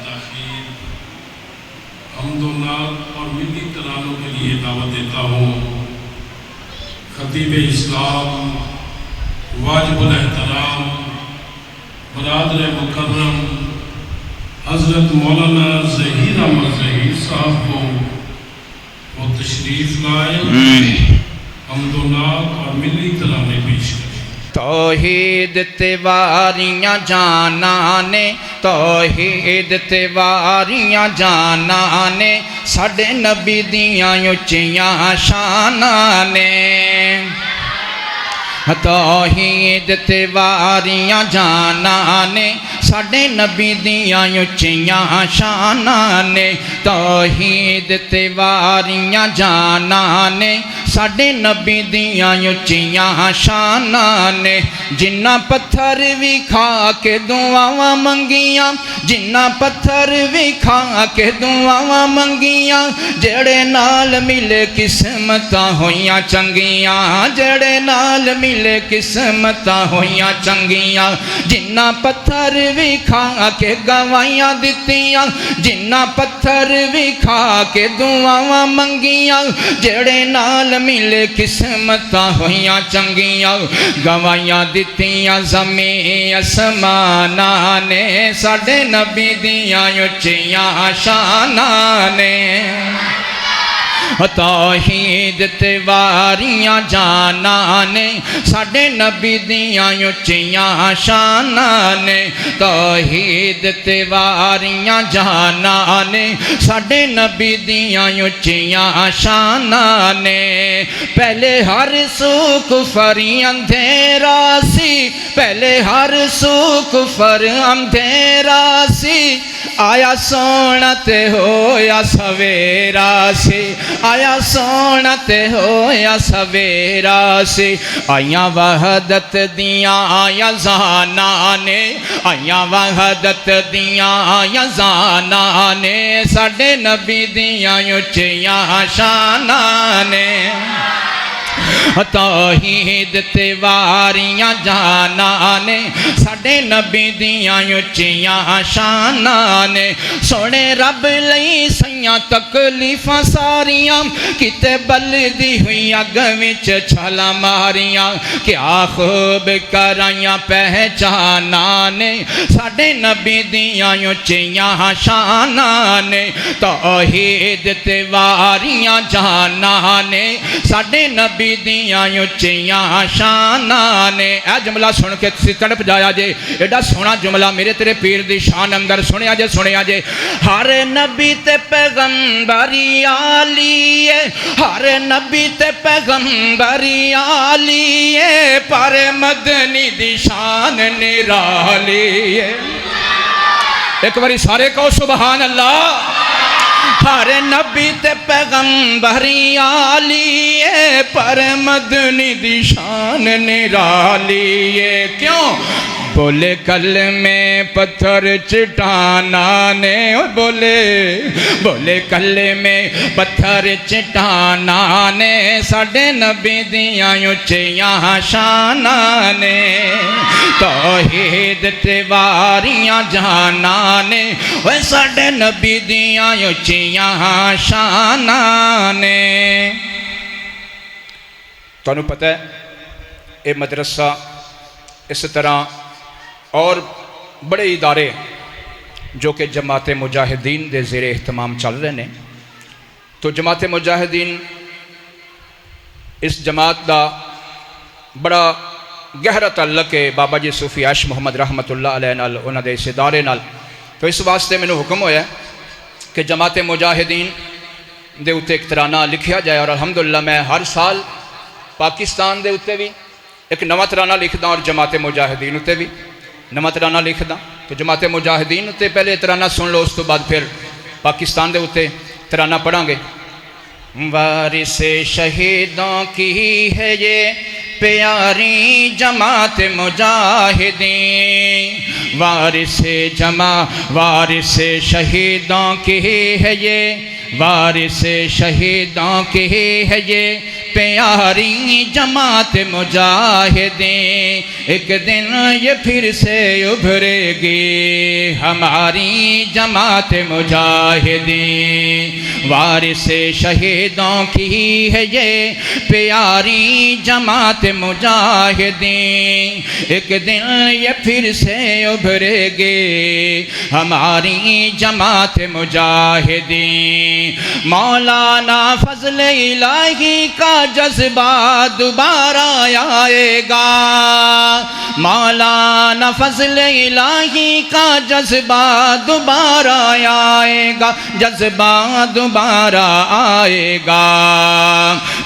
تاخیر حمد و نعت اور ملی ترانوں کے لیے دعوت دیتا ہوں خطیب اسلام واجب الاحترام برادر مکرم حضرت مولانا ظہیر احمد ظہیر صاحب کو وہ تشریف لائے حمد و نعت اور ملی ترانے پیش کریں۔ توحید تے واریاں جانا نے توحید تے واریاں جانا نے ساڈے نبی دیاں اچیاں شاناں نے توحید تے واریاں جانا نے ساڈے نبی دیاں اچیاں شاناں نے توحید تے واریاں جانا نے ساڈے نبی دیاں اچیاں شاناں نے جنہ پتھر بھی کھا کے دعاواں منگیاں جنہ پتھر بھی کھا کے دعاواں منگیاں جڑے نال ملے قسمتاں ہویاں چنگیاں جڑے نال ملے قسمتاں ہویاں چنگیاں جنہ پتھر بھی کھا کے گوائیاں دتیاں جنہ پتھر بھی کھا کے دعاواں منگیاں جڑے نال ملے قسمتاں ہویاں چنگیاں گوائیاں دتیاں زمین اسماناں نے ساڈے نبی دیاں اچیاں شاناں نے توحید تے واریاں جانا نے ساڈے نبی دیاں اچیاں شاناں نے توحید تے واریاں جانا نے ساڈے نبی دیاں اچیاں شاناں نے پہلے ہر سو کفر اندھیرا سی پہلے ہر سو کفر اندھیرا سی آیا سونا تے ہویا سویرا سی آیا سونا تے ہویا سویرا سی آیاں وحدت دیاں آیا زانا نے آیاں وحدت دیاں آیا زانا نے ساڈے نبی دیاں اچیاں شاناں نے توحید تے واریاں جانا نے ساڈے نبی دیاں اچیاں شاناں نے سونے رب لئی سیاں تکلیفاں ساریاں کتے بلدی ہوئی اگ وچ چھالاں ماریاں کیا خوب کرائیاں پہچانا نے ساڈے نبی دیاں اچیاں شاناں نے توحید تے واریاں جانا نے ساڈے نبی دیاں اچیاں شاناں نے اے جملہ سن کے تسی تڑپ جایا جے ایڈا سونا جملہ میرے تیرے پیر دی شان اندر سنیا جے ہر نبی تے پیغمبری آلی ہے ہر نبی تے پیغمبری آلی ہے پر مدنی دی شان نرالی ہے ایک باری سارے کو سبحان اللہ ہر نبی تے پیغمبری آلی ہے پر مدنی دی شان نرالی ہے کیوں بولے کلمے پتھر چٹانا نے بولے کلمے پتھر چٹانا نے ساڈے نبی دیاں اچیاں شاناں نے توحید تے واریاں جانا نے اوے ساڈے نبی دیاں اچیاں شاناں نے تانوں پتہ ہے اے مدرسہ اس طرح اور بڑے ادارے جو کہ جماعت مجاہدین دے زیر اہتمام چل رہے ہیں تو جماعت مجاہدین اس جماعت دا بڑا گہرا تعلق ہے بابا جی صوفی عائش محمد رحمت اللہ علیہ نال انہاں دے اس ادارے نال تو اس واسطے میں نے حکم ہویا ہے کہ جماعت مجاہدین دے اتے ایک ترانہ لکھیا جائے اور الحمدللہ میں ہر سال پاکستان دے اتے بھی ایک نواں ترانہ لکھدا اور جماعت مجاہدین اتے بھی نواں ترانہ لکھدا تو جماعت مجاہدین اتے پہلے ترانہ سن لو اس تو بعد پھر پاکستان دے اتے ترانہ پڑھاں گے وارث شہیدوں کی ہے یہ پیاری جماعت مجاہدین وارث شہیدوں کی ہے یہ وارث شہیدوں کی ہے یہ پیاری جماعت مجاہدین ایک دن یہ پھر سے ابھرے گی ہماری جماعت مجاہدین وارث شہیدوں کی ہے یہ پیاری جماعت مجاہدین ایک دن یہ پھر سے ابھرے گی ہماری جماعت مجاہدین مولانا فضل الہی کا جذبہ دوبارہ آئے گا مولانا فضل الہی کا جذبہ دوبارہ آئے گا جذبہ دوبارہ آئے گا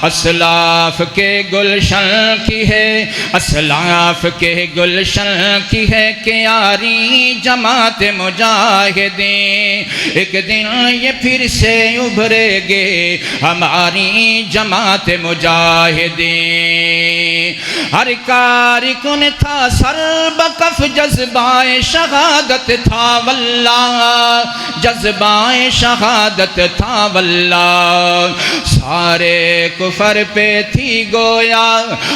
اسلاف کے گلشن کی ہے اسلاف کے گلشن کی ہے پیاری جماعت مجاہدین ایک دن یہ پھر سے ابھرے گے ہماری جماعت مجاہدین ہر کارکن تھا سر بکف جذبہ شہادت تھا واللہ جذبہ شہادت تھا واللہ سارے کفر پہ تھی گویا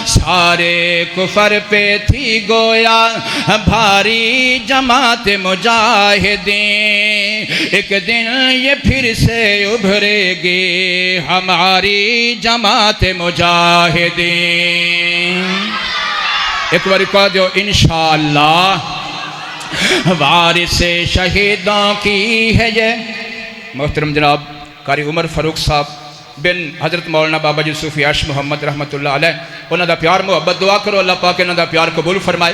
سارے کفر پہ تھی گویا بھاری جماعت مجاہدین ایک دن یہ پھر سے ابھرے گی ہماری جماعت مجاہدین ایک بار کہہ دو انشاءاللہ وارث شہیدوں کی ہے یہ محترم جناب قاری عمر فاروق صاحب بن حضرت مولانا بابا جی صوفی عاش محمد رحمت اللہ علیہ انہوں دا پیار محبت دعا کرو اللہ پاک انہوں دا پیار قبول فرمائے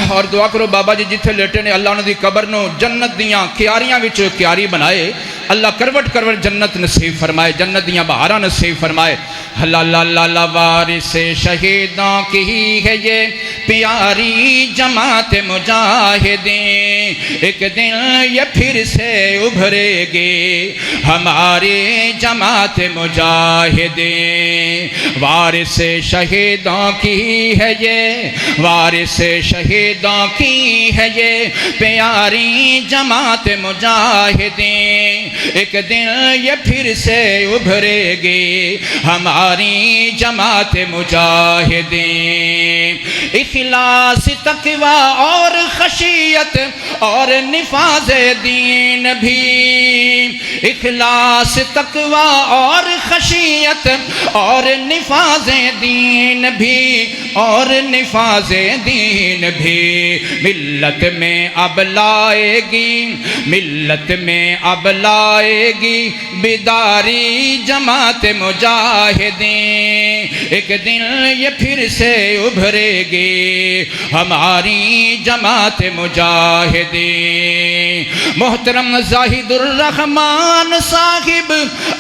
اور دعا کرو بابا جی جتھے لیٹے نے اللہ انہوں دی قبر نو جنت دیاں کیاریاں وچ کیاری بنائے اللہ کروٹ کروٹ جنت نصیب فرمائے جنت دیاں بہاراں نصیب فرمائے اللہ اللہ اللہ اللہ وارث شہیدوں کی ہے یہ پیاری جماعت مجاہدین ایک دن یہ پھر سے ابھرے گی ہماری جماعت مجاہدین وارث شہیدوں کی ہے یہ وارث شہیدوں کی ہے یہ پیاری جماعت مجاہدین ایک دن یہ پھر سے ابھرے گی ہماری جماعت مجاہدین اخلاص تقوی اور خشیت اور نفاذ دین بھی اخلاص تقوی اور خشیت اور نفاذ دین بھی اور نفاذ دین بھی ملت میں اب لائے گی ملت میں اب لائے گی بیداری جماعت مجاہدین ایک دن یہ پھر سے ابھرے گی ہماری جماعت مجاہدین محترم زاہد الرحمن صاحب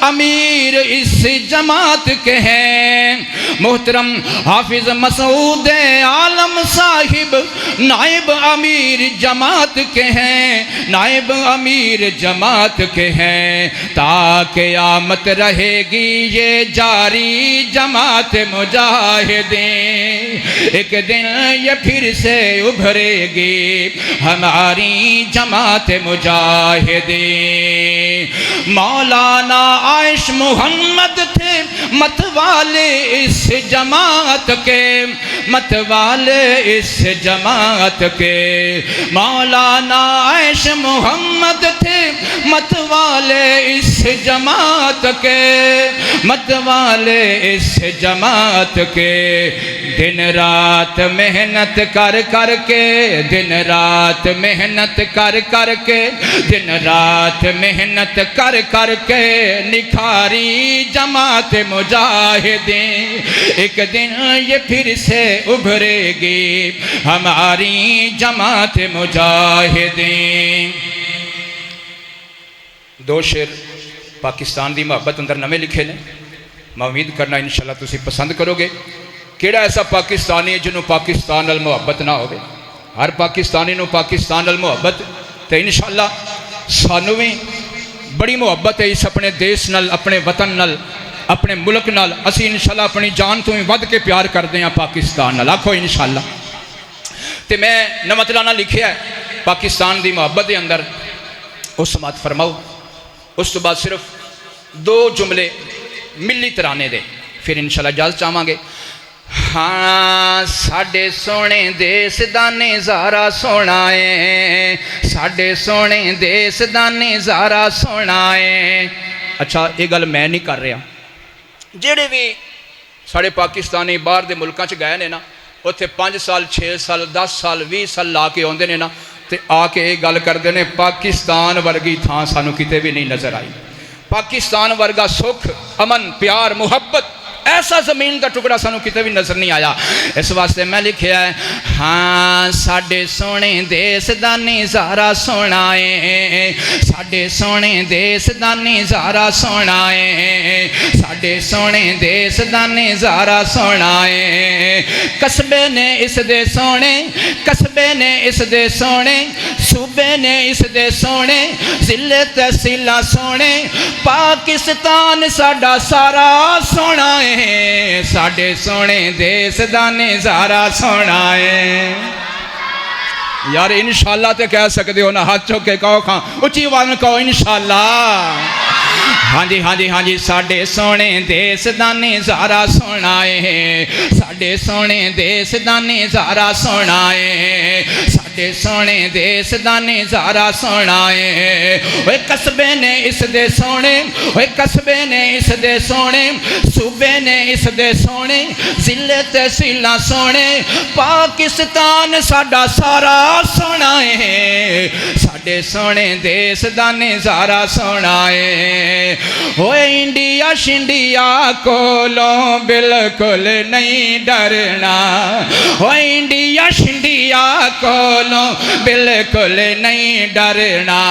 امیر اس جماعت کے ہیں محترم حافظ مسعود عالم صاحب نائب امیر جماعت کے ہیں نائب امیر جماعت کے ہیں تا قیامت رہے گی یہ جاری جماعت مجاہدین ایک دن یہ پھر سے ابھرے گی ہماری جماعت مجاہدین مولانا عائش محمد تھے متوالے اس جماعت کے متوالے اس جماعت کے مولانا عائش محمد تھے متوالے اس جماعت کے متوالے اس جماعت کے دن رات محنت کر کر کے دن رات محنت کر کر کے دن رات محنت کر کر کے نکھاری جماعت مجاہدین ایک دن یہ پھر سے ابھرے گی ہماری جماعت مجاہدین دو شعر پاکستان دی محبت اندر نمیں لکھے نے میں امید کرنا انشاءاللہ تسی پسند کرو گے کیڑا ایسا پاکستانی ہے جنہوں پاکستان نال محبت نہ ہوگے ہر پاکستانی نو پاکستان نال محبت تو انشاءاللہ سانو بھی بڑی محبت ہے اس اپنے دیس نال اپنے وطن نال اپنے ملک نال اسی انشاءاللہ اپنی جان تو ہی ود کے پیار کر دیں پاکستان نال آکھو انشاءاللہ تے میں نمتلانا لکھیا ہے پاکستان دی محبت دے اندر اس سماعت فرماؤ اس تو بعد صرف دو جملے ملی ترانے دے پھر انشاءاللہ اجازت چاہواں گے. ہاں ساڈے سونے دیس دا نظارہ سونا ہے، ساڈے سونے دیس دا نظارہ سونا ہے. اچھا یہ گل میں نہیں کر رہا، جڑے بھی ساڑے پاکستانی باہر دے ملکاں چ گئے نے نا، اتنے 5 سال 6 سال 10 سال 20 سال لا کے آتے ہیں نا، تے آ کے یہ گل کرتے ہیں پاکستان ورگی تھان سانو کتے بھی نہیں نظر آئی. پاکستان ورگا سکھ امن پیار محبت ایسا زمین کا ٹکڑا سانو کتے بھی نظر نہیں آیا. اس واسطے میں لکھیا ہے ہاں ساڈے سونے دیس دا نظارہ سونا ہے، ساڈے سونے دیس دا نظارہ سونا ہے، ساڈے سونے دیس دا نظارہ سونا ہے. قصبے نے اس دے سونے، قصبے نے اس دے سونے، صوبے نے اس دے سونے، ضلع تحصیلاں سونے، پاکستان ساڈا سارا سونا ہے، ساڈے سونے دیس دا نظارہ سونا ہے. یار انشاءاللہ تے کہہ سکتے ہو نا، ہاتھ چوک کے کہو کھاں اچھی آواز میں کہو انشاءاللہ. ہاں جی ہاں جی ہاں جی ساڈے سونے دیس دا نظارہ سونا ہے، ساڈے سونے دیس دا نظارہ سونا ہے، ساڈے سونے دیس دا نظارہ سونا ہے. اوے قصبے نے اس دے سونے، اوے قصبے نے اس دے سونے، صوبے نے اس دے سونے، ضلع تحصیلاں سونے، پاکستان ساڈا سارا سونا ہے، ساڈے سونے دیس دا نظارہ سونا ہے. اوے انڈیا شنڈیا کولوں بالکل نہیں ڈرنا، اوے انڈیا شنڈیا کولوں بالکل نہیں ڈرنا،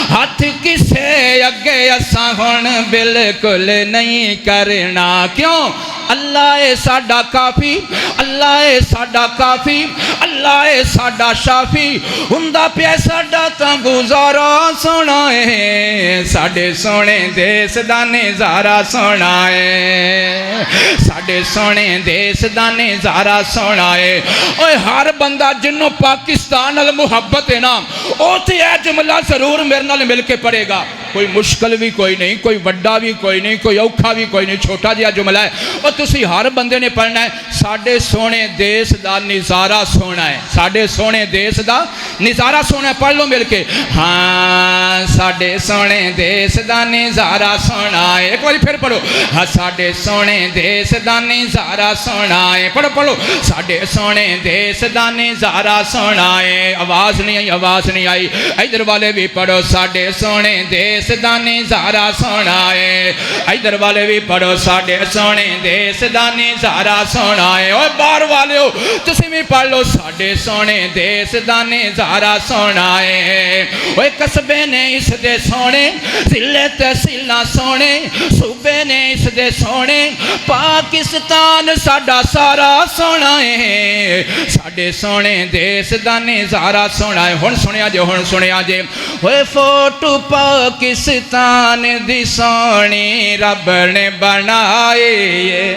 ہاتھ کسے اگے اساں ہن بالکل نہیں کرنا. کیوں؟ اللہ اے ساڈا کافی، اللہ اے ساڈا کافی، اللہ اے ساڈا شافی، ہوندا پیا ساڈا تاں گزارا سونا ہے، ساڈے سونے دیس دا نظارہ سونا ہے، ساڈے سونے دیس دا نظارہ سونا ہے. اوے ہر بندہ جنوں پاکستان نال محبت ہے نا، او تے اے جملہ ضرور میرے نال مل کے پڑھے گا. کوئی مشکل بھی کوئی نہیں، کوئی وڈا بھی کوئی نہیں، کوئی اوکھا بھی کوئی نہیں، چھوٹا جہا جملہ ہے. اور تسی ہر بندے نے پڑھنا ہے ساڈے سونے دیس دا نظارہ سونا ہے، ساڈے سونے دیس دا نظارہ سونا ہے. پڑھ لو مل کے ہاں ساڈے سونے دیس دا نظارہ سونا ہے. ایک بار پھر پڑھو ہاں ساڈے سونے دیس دا نظارہ سونا ہے. پڑھو پڑھو ساڈے سونے دیس دا نظارہ سونا ہے. آواز نہیں آئی، آواز نہیں آئی. ادھر والے بھی پڑھو ساڈے سونے دیس دا نظارہ سونا ہے. ادھر والے بھی پڑھو ساڈے سونے دیس دا نظارہ سونا ہے. اوہ باہر والے ہو تسی بھی پڑھ لو ساڈے سونے دیس دا نظارہ سونا ہے. اوہ قصبے نے اس دے سونے، ضلع تحصیلاں سونے، صوبے نے اس دے سونے، پاکستان ساڈا سارا سونا ہے، ساڈے سونے دیس دا نظارہ سونا ہے. ہن سنیا جے، ہن سنیا جے. اوہ فوٹو پاکستان دی سونی رب نے بنائے.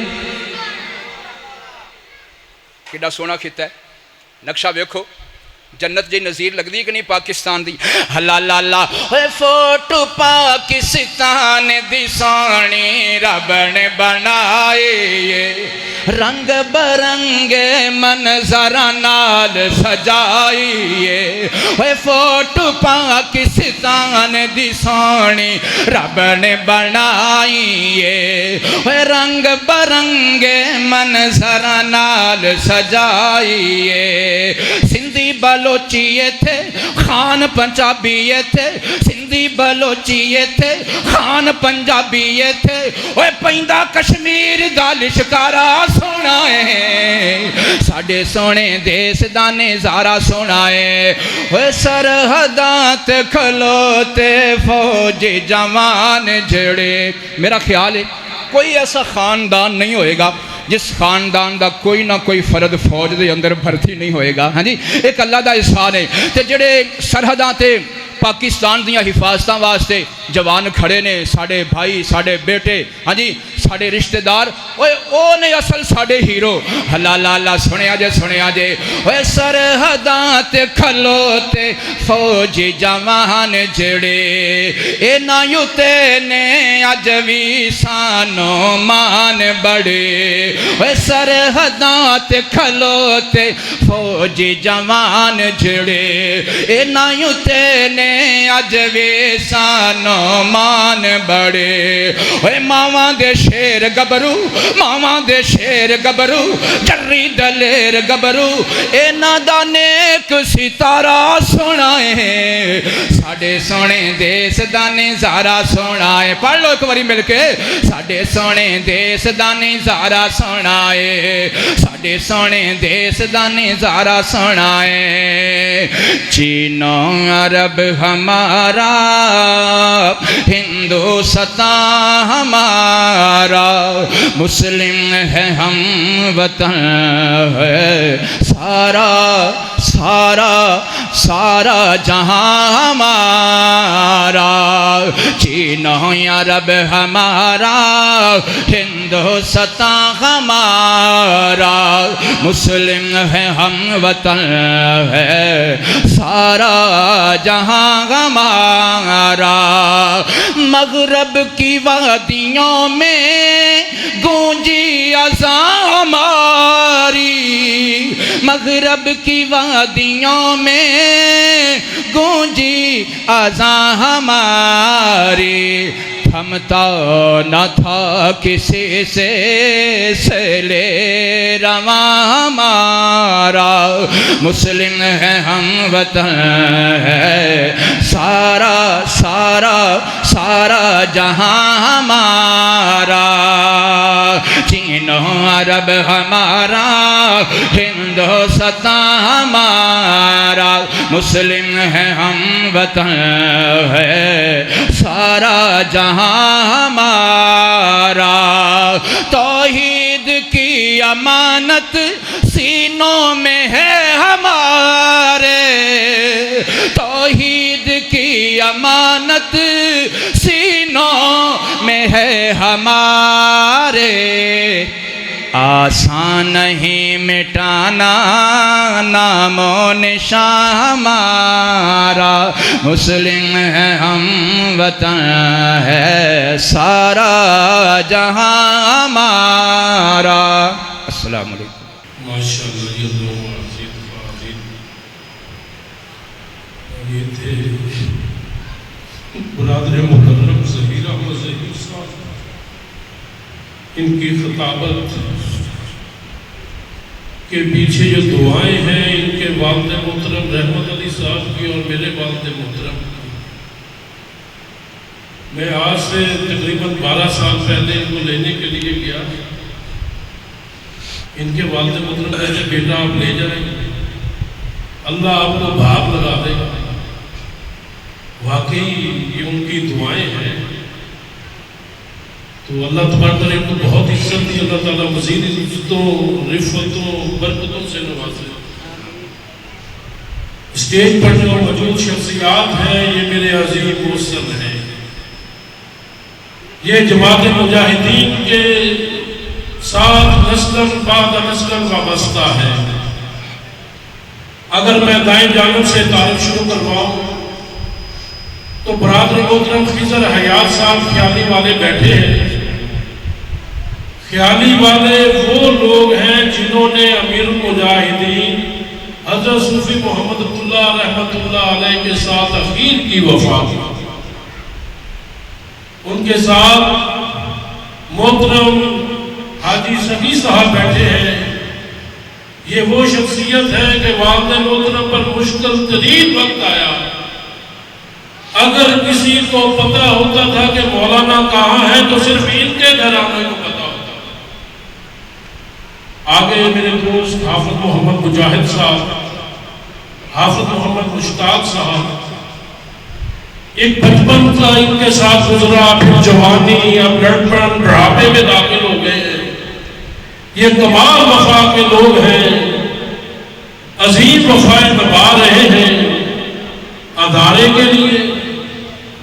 کیڑا سونا خطہ ہے، نقشہ ویکھو جنت جی نظیر لگ دی کہ نہیں پاکستان دی. اللہ اللہ فوٹو پاکستان دی سونی رب نے بنائے، رنگ برنگے منظر نال سجائیے. فوٹو پاکستان دی سونی رب نے بنائیے، رنگ برنگے منظر نال سجائیے. سندھی بلوچی تھے، خان پنجابی تھے، سندھی بلوچی تھے، خان پنجابی تھے. اوے پیندا کشمیر دا لشکارا سونا ہے، ساڈے سونے دیس دا نظارہ سونا ہے. اوے سرحداں تے کھلوتے فوجی جوان جڑے. میرا خیال ہے کوئی ایسا خاندان نہیں ہوئے گا جس خاندان دا کوئی نہ کوئی فرد فوج دے اندر بھرتی نہیں ہوئے گا. ہاں جی ایک اللہ دا احسان ہے. تے جڑے سرحداں تے پاکستان دیاں حفاظتاں واسطے جوان کھڑے نے ساڑے بھائی ساڑے بیٹے ہاں جی ساڑے رشتہ دار او نے اصل ساڑے ہیرو اللہ اللہ سنے آجے سرحداں تے کھلوتے فوجی جوان جڑے اے نایوتے نے اج وی سانو مان بڑے سرحداں تے کھلوتے فوجی جوان جڑے اے نایوتے نے اج وی سانو مان بڑے ماواں دے شیر گبرو جری دلیر گبرو اے نادا نیک ستارہ سنائے ساڑے سونے دیس دا نظارہ سنائے پڑھ لو ایک باری مل کے ساڑے سونے دیس دا نظارہ سنائے ساڑے سونے دیس دا نظارہ سنائے چینو عرب ہمارا ہندوستان ہمارا مسلم ہے ہم وطن ہے سارا جہاں ہمارا چینو عرب ہمارا ہندوستان ہمارا مسلم ہے ہم وطن ہے سارا جہاں ہمارا مغرب کی وادیوں میں گونجی اذان ہماری مغرب کی وادیوں میں گونجی اذان ہماری تھمتا نہ تھا کسی سے لے رواں ہمارا مسلم ہے ہم وطن ہے سارا جہاں ہمارا چینو عرب ہمارا ہندوستان ہمارا مسلم ہے ہم وطن ہے سارا جہاں ہمارا توحید کی امانت سینوں میں ہے ہمارے توحید کی امانت سینوں میں ہے ہمارے آسان نہیں مٹانا نام و نشان ہمارا مسلم ہے ہم وطن ہے سارا جہاں ہمارا السلام علیکم ماشاءاللہ یہ دو عزیز فاضل یہ تھے برادر مکرم ظہیر احمد ظہیر صاحب ان کی خطابت کے پیچھے جو دعائیں ہیں ان کے والد محترم رحمت علی صاحب کی اور میرے والد محترم کی میں آج سے تقریباً 12 سال پہلے ان کو لینے کے لیے گیا ان کے والد محترم کہتے بیٹا آپ لے جائیں اللہ آپ کو بھاپ لگا دے واقعی یہ ان کی دعائیں ہیں تو اللہ تبارک تعالیٰ کو بہت عزت دی اللہ تعالیٰ مزید عزتوں رفتوں برکتوں سے نوازے اسٹیج پر جو موجود شخصیات ہیں یہ میرے عظیم محسن ہیں یہ جماعت مجاہدین کے ساتھ نسل بعد نسل وابستہ ہے اگر میں دائیں جانب سے تعارف شروع کرواؤں تو برادر محترم خضر حیات صاحب خیالی والے بیٹھے ہیں خیالی والے وہ لوگ ہیں جنہوں نے امیر المجاہدین حضرت صوفی محمد عبداللہ رحمت اللہ علیہ کے ساتھ اخیر کی وفا کی ان کے ساتھ محترم حاجی سبی صاحب بیٹھے ہیں یہ وہ شخصیت ہے کہ والد محترم پر مشکل ترین وقت آیا اگر کسی کو پتہ ہوتا تھا کہ مولانا کہاں ہے تو صرف ان کے گھرانے کو پتہ ہوتا آگے میرے دوست حافظ محمد مجاہد صاحب حافظ محمد مشتاق صاحب ایک بچپن کا ان کے ساتھ گزرا پھر جوانی اب لڑپن بڑھاپے میں داخل ہو گئے یہ کمال وفا کے لوگ ہیں عظیم وفائیں نبھا رہے ہیں ادارے کے لیے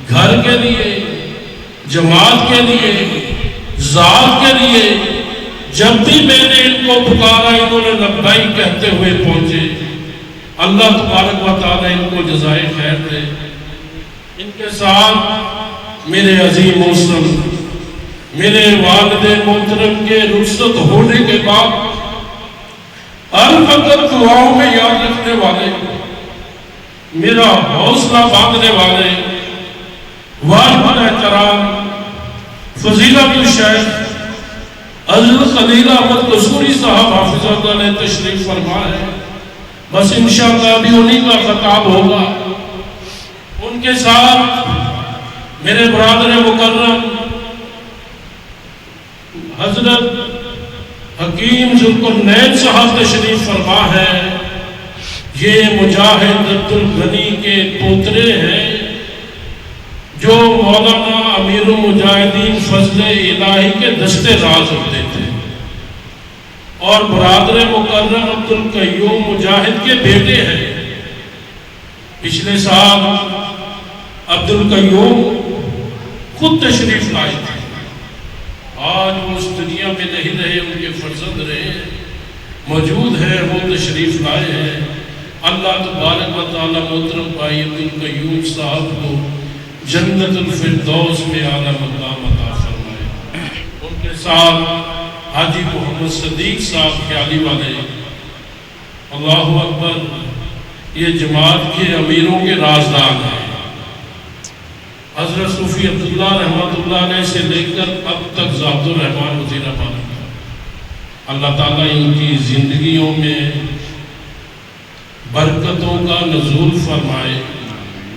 گھر کے لیے جماعت کے لیے، ذات کے لیے، جب بھی میں نے ان کو پکارا انہوں نے لبیک کہتے ہوئے پہنچے۔ اللہ تبارک و تعالیٰ ان کو جزائے خیر دے۔ ان کے ساتھ میرے عظیم محترم، میرے والد محترم کے رخصت ہونے کے بعد ہر وقت دعاؤں میں یاد رکھنے والے، میرا حوصلہ باندھنے والے، واجب احترام فضیلت الشیخ حضرت خلیل احمد قصوری صاحب حافظ اللہ نے تشریف فرما ہے۔ بس انشاءاللہ ابھی انہیں کا خطاب ہوگا۔ ان کے ساتھ میرے برادر مکرم حضرت حکیم ذوالقرنین صاحب تشریف فرما ہے۔ یہ مجاہد عبدالغنی کے پوترے ہیں جو مولانا امیر المجاہدین فضل الہی کے دستے راز ہوتے تھے، اور برادر مکرم عبدالقیوم مجاہد کے بیٹے ہیں۔ پچھلے سال عبدالقیوم خود تشریف لائے تھے، آج وہ اس دنیا میں نہیں رہے، ان کے فرزند رہے، موجود ہے، وہ تشریف لائے ہیں۔ اللہ تبارک و تعالیٰ محترم بھائی عبدالقیوم صاحب کو جنت الفردوس میں اعلیٰ مقام عطا فرمائے۔ ان کے ساتھ حاجی محمد صدیق صاحب خیالی والے، اللہ اکبر، یہ جماعت کے امیروں کے رازدار ہیں۔ حضرت صوفی عبداللہ رحمۃ اللہ علیہ سے لے کر اب تک ذات الرحمان وزیر امان، اللہ تعالیٰ ان کی زندگیوں میں برکتوں کا نزول فرمائے۔